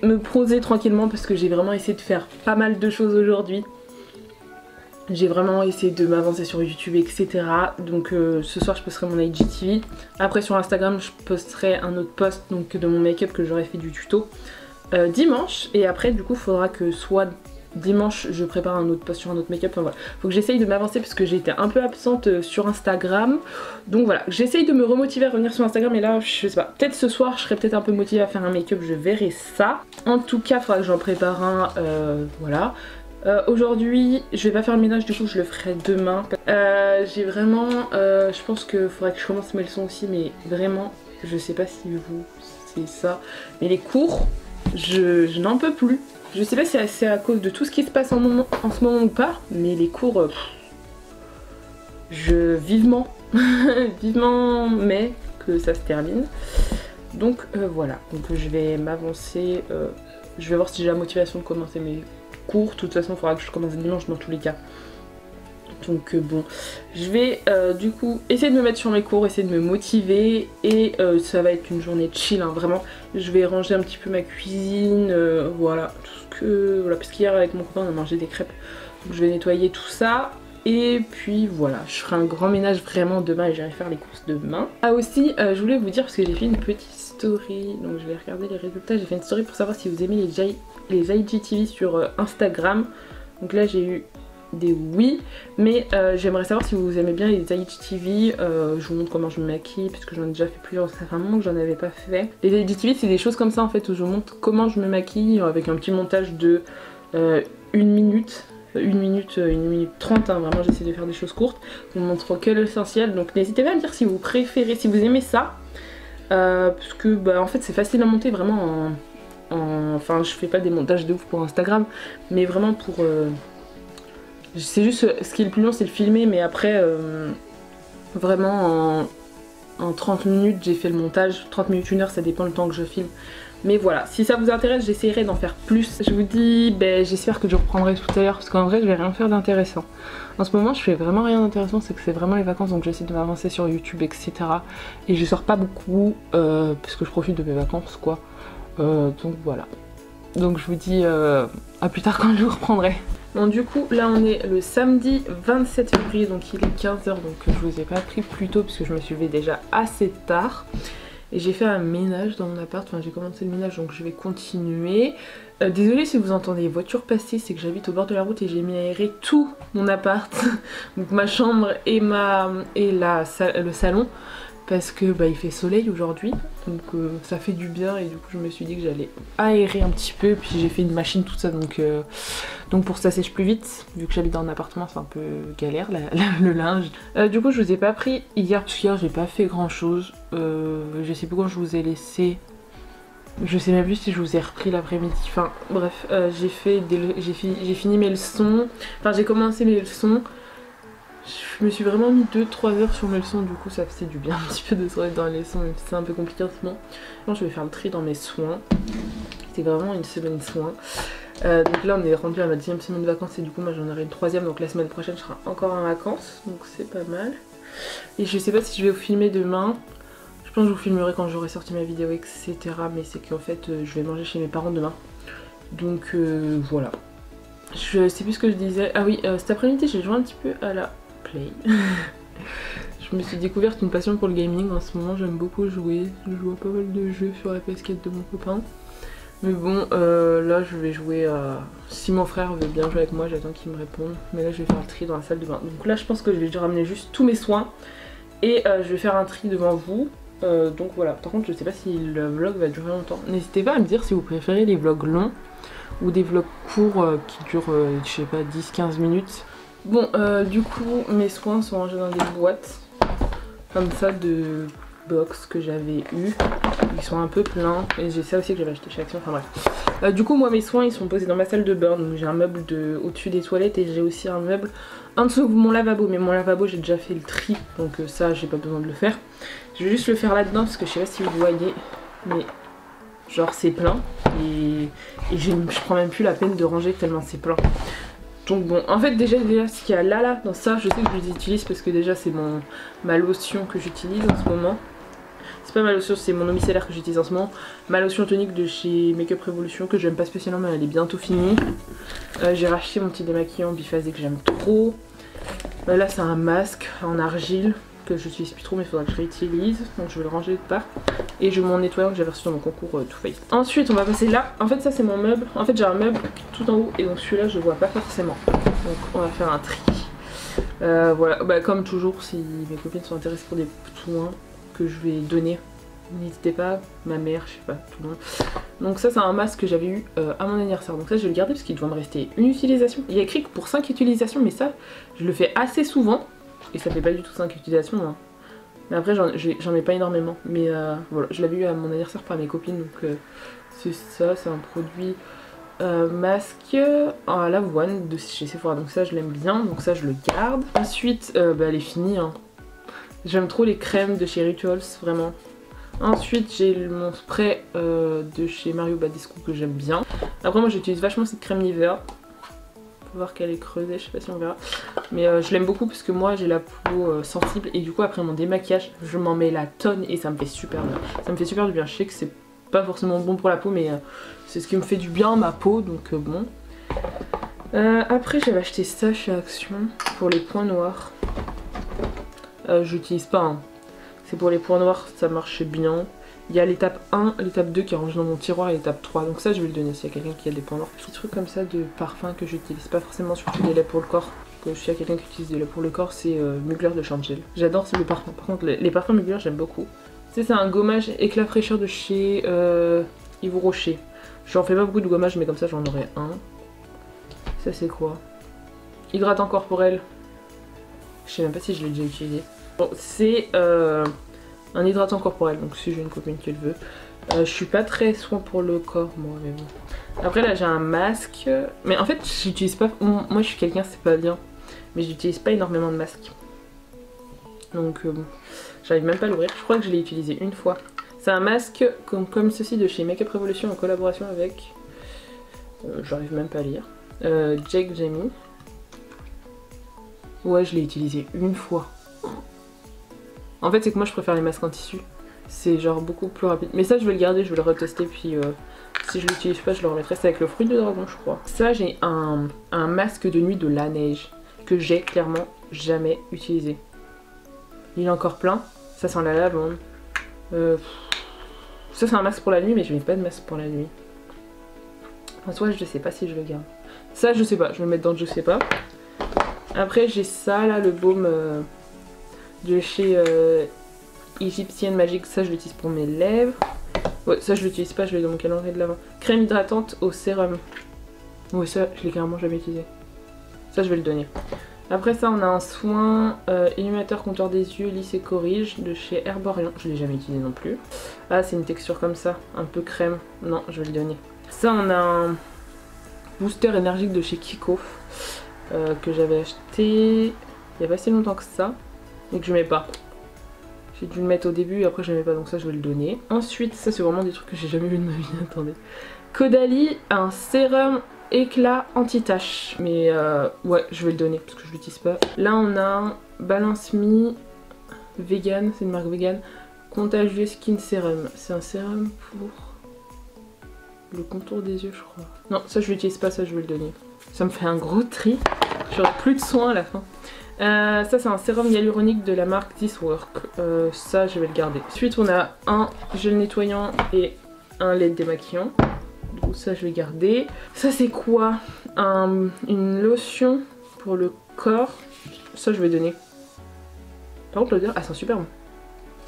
Speaker 1: me poser tranquillement parce que j'ai vraiment essayé de faire pas mal de choses aujourd'hui. J'ai vraiment essayé de m'avancer sur YouTube, etc. Donc ce soir je posterai mon IGTV. Après sur Instagram je posterai un autre post donc de mon make-up que j'aurais fait du tuto dimanche. Et après du coup il faudra que soit dimanche je prépare un autre post sur un autre make-up. Enfin voilà, faut que j'essaye de m'avancer parce que j'ai été un peu absente sur Instagram. Donc voilà, j'essaye de me remotiver à revenir sur Instagram. Et là je sais pas, peut-être ce soir je serai peut-être un peu motivée à faire un make-up, je verrai ça. En tout cas il faudra que j'en prépare un, voilà. Aujourd'hui je vais pas faire le ménage, du coup je le ferai demain. J'ai vraiment, je pense qu'il faudrait que je commence mes leçons aussi, mais vraiment je sais pas si vous c'est ça, mais les cours je n'en peux plus. Je sais pas si c'est à cause de tout ce qui se passe en ce moment ou pas, mais les cours, vivement, vivement mais que ça se termine. Donc voilà, donc je vais m'avancer, je vais voir si j'ai la motivation de commencer mes cours. De toute façon il faudra que je commence dimanche dans tous les cas. Donc bon, je vais du coup essayer de me mettre sur mes cours, essayer de me motiver et ça va être une journée chill, hein, vraiment. Je vais ranger un petit peu ma cuisine, voilà, tout ce que... Voilà, parce qu'hier avec mon copain on a mangé des crêpes, donc je vais nettoyer tout ça. Et puis voilà, je ferai un grand ménage vraiment demain et j'irai faire les courses demain. Ah aussi, je voulais vous dire parce que j'ai fait une petite story, donc je vais regarder les résultats. J'ai fait une story pour savoir si vous aimez les IGTV sur Instagram. Donc là j'ai eu des oui, mais j'aimerais savoir si vous aimez bien les IGTV. Je vous montre comment je me maquille parce que j'en ai déjà fait plusieurs, ça fait un moment que j'en avais pas fait. Les IGTV c'est des choses comme ça en fait où je vous montre comment je me maquille avec un petit montage de 1 minute. 1 minute 30, hein, vraiment j'essaie de faire des choses courtes. Je vous montre que l'essentiel, donc n'hésitez pas à me dire si vous préférez, si vous aimez ça. Parce que bah, en fait c'est facile à monter vraiment enfin je fais pas des montages de ouf pour Instagram, mais vraiment pour... c'est juste ce qui est le plus long c'est le filmer, mais après vraiment en 30 minutes j'ai fait le montage, 30 minutes, 1 heure, ça dépend le temps que je filme. Mais voilà, si ça vous intéresse, j'essaierai d'en faire plus. Je vous dis, j'espère que je reprendrai tout à l'heure parce qu'en vrai, je vais rien faire d'intéressant. En ce moment, je fais vraiment rien d'intéressant, c'est que c'est vraiment les vacances, donc j'essaie de m'avancer sur YouTube, etc. Et je sors pas beaucoup parce que je profite de mes vacances, quoi. Donc voilà. Donc je vous dis à plus tard quand je vous reprendrai. Bon, du coup, là on est le samedi 27 février, donc il est 15 h, donc je vous ai pas pris plus tôt parce que je me suis levée déjà assez tard. Et j'ai fait un ménage dans mon appart, enfin j'ai commencé le ménage donc je vais continuer. Désolée si vous entendez les voitures passer, c'est que j'habite au bord de la route et j'ai mis à aérer tout mon appart. Donc ma chambre et le salon. Parce que il fait soleil aujourd'hui, donc ça fait du bien et du coup je me suis dit que j'allais aérer un petit peu. Puis j'ai fait une machine tout ça, donc pour que ça sèche plus vite, vu que j'habite dans un appartement c'est un peu galère le linge. Du coup je vous ai pas pris hier parce qu'hier j'ai pas fait grand chose. Je sais plus quand je vous ai laissé. Je sais même plus si je vous ai repris l'après-midi. Enfin bref, j'ai fini mes leçons. Enfin j'ai commencé mes leçons. Je me suis vraiment mis 2-3 heures sur mes leçons, du coup ça faisait du bien un petit peu de se remettre dans les leçons, même si c'est un peu compliqué en ce moment. Je vais faire le tri dans mes soins. C'est vraiment une semaine soins. Donc là on est rendu à ma 10e semaine de vacances et du coup moi j'en aurai une 3e, donc la semaine prochaine je serai encore en vacances, donc c'est pas mal. Et je sais pas si je vais vous filmer demain. Je pense que je vous filmerai quand j'aurai sorti ma vidéo, etc. Mais c'est qu'en fait je vais manger chez mes parents demain. Donc voilà. Je sais plus ce que je disais. Ah oui, cet après-midi j'ai joué un petit peu à la Play. Je me suis découverte une passion pour le gaming en ce moment, j'aime beaucoup jouer. Je joue à pas mal de jeux sur la PS4 de mon copain. Mais bon, là je vais jouer à... Si mon frère veut bien jouer avec moi, j'attends qu'il me réponde. Mais là je vais faire le tri dans la salle de bain. Donc là je pense que je vais déjà ramener juste tous mes soins. Et je vais faire un tri devant vous. Donc voilà, par contre je sais pas si le vlog va durer longtemps. N'hésitez pas à me dire si vous préférez les vlogs longs ou des vlogs courts qui durent, je sais pas, 10-15 minutes. Bon, du coup, mes soins sont rangés dans des boîtes comme ça de box que j'avais eu. Ils sont un peu pleins et j'ai ça aussi que j'avais acheté chez Action, enfin bref. Du coup, moi, mes soins ils sont posés dans ma salle de bain. Donc j'ai un meuble au-dessus des toilettes et j'ai aussi un meuble en dessous de mon lavabo. Mais mon lavabo, j'ai déjà fait le tri, donc ça, j'ai pas besoin de le faire. Je vais juste le faire là-dedans parce que je sais pas si vous voyez, mais genre c'est plein et je prends même plus la peine de ranger tellement c'est plein. Donc bon, en fait déjà ce qu'il y a là dans ça, je sais que je les utilise parce que déjà c'est ma lotion que j'utilise en ce moment. C'est pas ma lotion, c'est mon eau micellaire que j'utilise en ce moment. Ma lotion tonique de chez Make Up Revolution que j'aime pas spécialement mais elle est bientôt finie. J'ai racheté mon petit démaquillant biphasé que j'aime trop. Là c'est un masque en argile que j'utilise plus trop mais il faudra que je réutilise. Donc je vais le ranger de part. Et je mon nettoyant que j'avais reçu dans mon concours Too Faced. Ensuite on va passer là. En fait ça c'est mon meuble. En fait j'ai un meuble tout en haut et donc celui-là je vois pas forcément. Donc on va faire un tri. Voilà, comme toujours si mes copines sont intéressées pour des soins que je vais donner, n'hésitez pas, ma mère, je sais pas, tout le monde. Donc ça c'est un masque que j'avais eu à mon anniversaire. Donc ça je vais le garder parce qu'il doit me rester une utilisation. Il y a écrit que pour 5 utilisations mais ça je le fais assez souvent. Et ça fait pas du tout 5 utilisations hein. Mais après j'en ai pas énormément. Mais voilà, je l'avais eu à mon anniversaire par mes copines. Donc c'est ça, c'est un produit masque à l'avoine de chez Sephora, donc ça je l'aime bien, donc ça je le garde. Ensuite elle est finie hein. J'aime trop les crèmes de chez Rituals, vraiment. Ensuite j'ai mon spray de chez Mario Badescu que j'aime bien. Après moi j'utilise vachement cette crème Nivea. Faut voir qu'elle est creusée, je sais pas si on verra. Mais je l'aime beaucoup parce que moi j'ai la peau sensible et du coup après mon démaquillage je m'en mets la tonne et ça me fait super bien. Ça me fait super du bien, je sais que c'est pas forcément bon pour la peau mais c'est ce qui me fait du bien à ma peau donc bon. Après j'avais acheté ça chez Action pour les points noirs. J'utilise pas hein. C'est pour les points noirs, ça marchait bien. Il y a l'étape 1, l'étape 2 qui est rangée dans mon tiroir et l'étape 3. Donc ça je vais le donner s'il y a quelqu'un qui a des points noirs. Petit truc comme ça de parfum que j'utilise pas forcément, surtout des laits pour le corps. Que s'il y a quelqu'un qui utilise des laits pour le corps, c'est Mugler de Changel. J'adore le parfum. Par contre les parfums Mugler j'aime beaucoup. C'est un gommage éclat fraîcheur de chez Yves Rocher. J'en fais pas beaucoup de gommage mais comme ça j'en aurai un. Ça c'est quoi? Hydratant corporel. Je sais même pas si je l'ai déjà utilisé. Bon, c'est un hydratant corporel, donc si j'ai une copine qui le veut. Je suis pas très soin pour le corps moi mais bon. Après là j'ai un masque. Mais en fait j'utilise pas. Moi je suis quelqu'un, c'est pas bien. Mais j'utilise pas énormément de masques. Donc j'arrive même pas à l'ouvrir. Je crois que je l'ai utilisé une fois. C'est un masque comme ceci de chez Makeup Revolution en collaboration avec. J'arrive même pas à lire. Jake Jamie. Ouais je l'ai utilisé une fois. En fait c'est que moi je préfère les masques en tissu. C'est genre beaucoup plus rapide. Mais ça je vais le garder, je vais le retester puis si je l'utilise pas je le remettrai. C'est avec le fruit de dragon je crois. Ça j'ai un masque de nuit de La Neige que j'ai clairement jamais utilisé. Il est encore plein. Ça sent la lavande. Ça c'est un masque pour la nuit mais je mets pas de masque pour la nuit. En soi je sais pas si je le garde. Ça je sais pas, je vais le mettre dans le je sais pas. Après j'ai ça là, le baume de chez Égyptienne Magique, ça je l'utilise pour mes lèvres. Ouais, ça je l'utilise pas, je l'ai dans mon calendrier de l'avant. Crème hydratante au sérum. Ouais, ça je l'ai carrément jamais utilisé. Ça je vais le donner. Après ça on a un soin illuminateur contour des yeux lisse et corrige de chez Herborian. Je l'ai jamais utilisé non plus. Ah c'est une texture comme ça, un peu crème. Non, je vais le donner. Ça on a un booster énergique de chez Kiko que j'avais acheté il y a pas si longtemps que ça. Donc je mets pas. J'ai dû le mettre au début et après je mets pas, donc ça je vais le donner. Ensuite, ça c'est vraiment des trucs que j'ai jamais vu de ma vie, attendez. Caudalie, un sérum éclat anti-tache. Mais ouais, je vais le donner parce que je l'utilise pas. Là on a un Balance Me vegan, c'est une marque vegan. Contagieux Skin Serum. C'est un sérum pour le contour des yeux je crois. Non, ça je l'utilise pas, ça je vais le donner. Ça me fait un gros tri. J'aurai plus de soins à la fin. Ça c'est un sérum hyaluronique de la marque This Work. Ça je vais le garder. Ensuite on a un gel nettoyant et un lait démaquillant. Du coup ça je vais garder. Ça c'est quoi? Une lotion pour le corps. Ça je vais donner. Par contre l'odeur, elle sent super bon.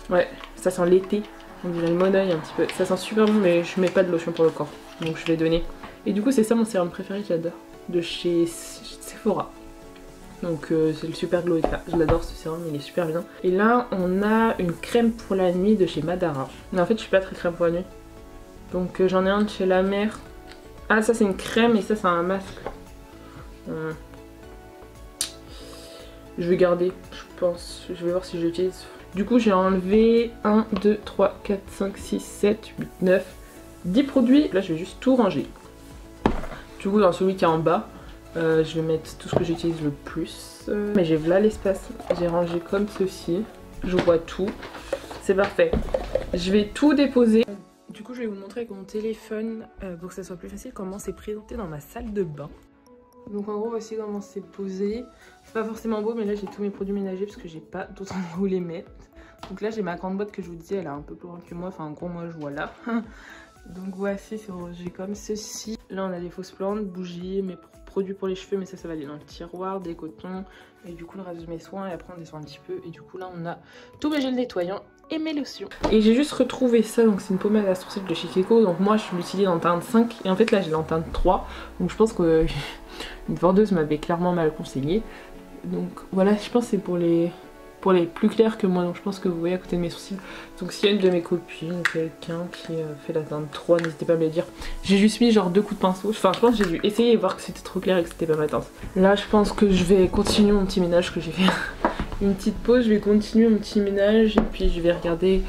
Speaker 1: Ouais, ça sent l'été. On dirait le monoeil un petit peu. Ça sent super bon mais je mets pas de lotion pour le corps. Donc je vais donner. Et du coup c'est ça mon sérum préféré, j'adore. De chez Sephora. Donc c'est le Super Glow Éclat. Je l'adore ce sérum, il est super bien. Et là on a une crème pour la nuit de chez Madara. Mais en fait je suis pas très crème pour la nuit. Donc j'en ai un de chez La Mer. Ah ça c'est une crème et ça c'est un masque. Je vais garder, je pense. Je vais voir si je l'utilise. Du coup j'ai enlevé 1, 2, 3, 4, 5, 6, 7, 8, 9, 10 produits. Là je vais juste tout ranger. Du coup dans celui qui est en bas, je vais mettre tout ce que j'utilise le plus. Mais j'ai là l'espace, j'ai rangé comme ceci. Je vois tout, c'est parfait. Je vais tout déposer. Du coup je vais vous montrer avec mon téléphone pour que ça soit plus facile comment c'est présenté dans ma salle de bain. Donc en gros voici comment c'est posé. C'est pas forcément beau mais là j'ai tous mes produits ménagers parce que j'ai pas d'autre endroit où les mettre. Donc là j'ai ma grande boîte que je vous disais, elle est un peu plus grande que moi, enfin en gros moi je vois là. Donc voici c'est rangé comme ceci. Là on a des fausses plantes, bougies, mes produits pour les cheveux mais ça va aller dans le tiroir, des cotons et du coup le reste de mes soins et après on descend un petit peu et du coup là on a tous mes gels nettoyants et mes lotions. Et j'ai juste retrouvé ça, donc c'est une pommade à sourcils de chez Kiko, donc moi je l'utilise en teinte 5 et en fait là j'ai en teinte 3 donc je pense que une vendeuse m'avait clairement mal conseillé. Donc voilà, je pense que c'est pour les pour les plus clairs que moi, donc je pense que vous voyez à côté de mes sourcils. Donc s'il y a une de mes copines, quelqu'un qui fait la teinte 3, n'hésitez pas à me le dire. J'ai juste mis genre 2 coups de pinceau, enfin je pense que j'ai dû essayer et voir que c'était trop clair et que c'était pas ma teinte. Là je pense que je vais continuer mon petit ménage que j'ai fait. Une petite pause, je vais continuer mon petit ménage et puis je vais regarder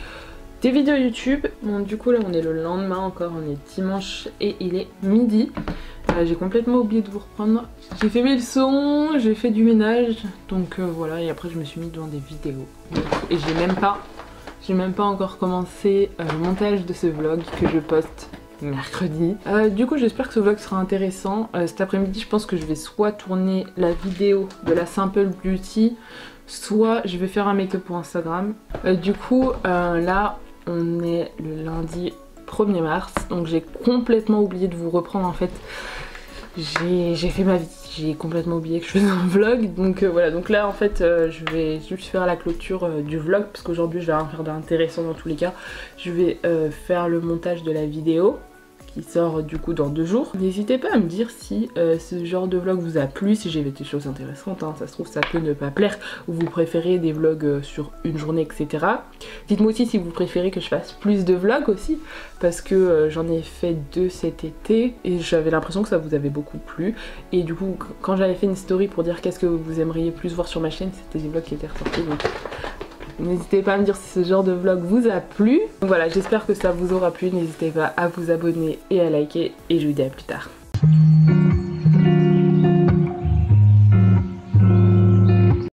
Speaker 1: des vidéos YouTube. Bon du coup là on est le lendemain encore, on est dimanche et il est midi. J'ai complètement oublié de vous reprendre. J'ai fait mes leçons, j'ai fait du ménage, donc voilà, et après je me suis mis devant des vidéos. Et j'ai même pas encore commencé le montage de ce vlog que je poste mercredi. Du coup j'espère que ce vlog sera intéressant. Cet après-midi je pense que je vais soit tourner la vidéo de la Simple Beauty, soit je vais faire un make-up pour Instagram. Du coup là on est le lundi 1er mars, donc j'ai complètement oublié de vous reprendre en fait. J'ai fait ma vie, j'ai complètement oublié que je faisais un vlog, donc voilà, donc là en fait je vais juste faire la clôture du vlog parce qu'aujourd'hui je vais rien faire d'intéressant dans tous les cas. Je vais faire le montage de la vidéo qui sort du coup dans 2 jours. N'hésitez pas à me dire si ce genre de vlog vous a plu, si j'ai fait des choses intéressantes, hein. Ça se trouve ça peut ne pas plaire, ou vous préférez des vlogs sur une journée etc. Dites-moi aussi si vous préférez que je fasse plus de vlogs aussi, parce que j'en ai fait 2 cet été et j'avais l'impression que ça vous avait beaucoup plu. Et du coup quand j'avais fait une story pour dire qu'est-ce que vous aimeriez plus voir sur ma chaîne, c'était des vlogs qui étaient ressortis, donc n'hésitez pas à me dire si ce genre de vlog vous a plu. Donc voilà, j'espère que ça vous aura plu. N'hésitez pas à vous abonner et à liker. Et je vous dis à plus tard.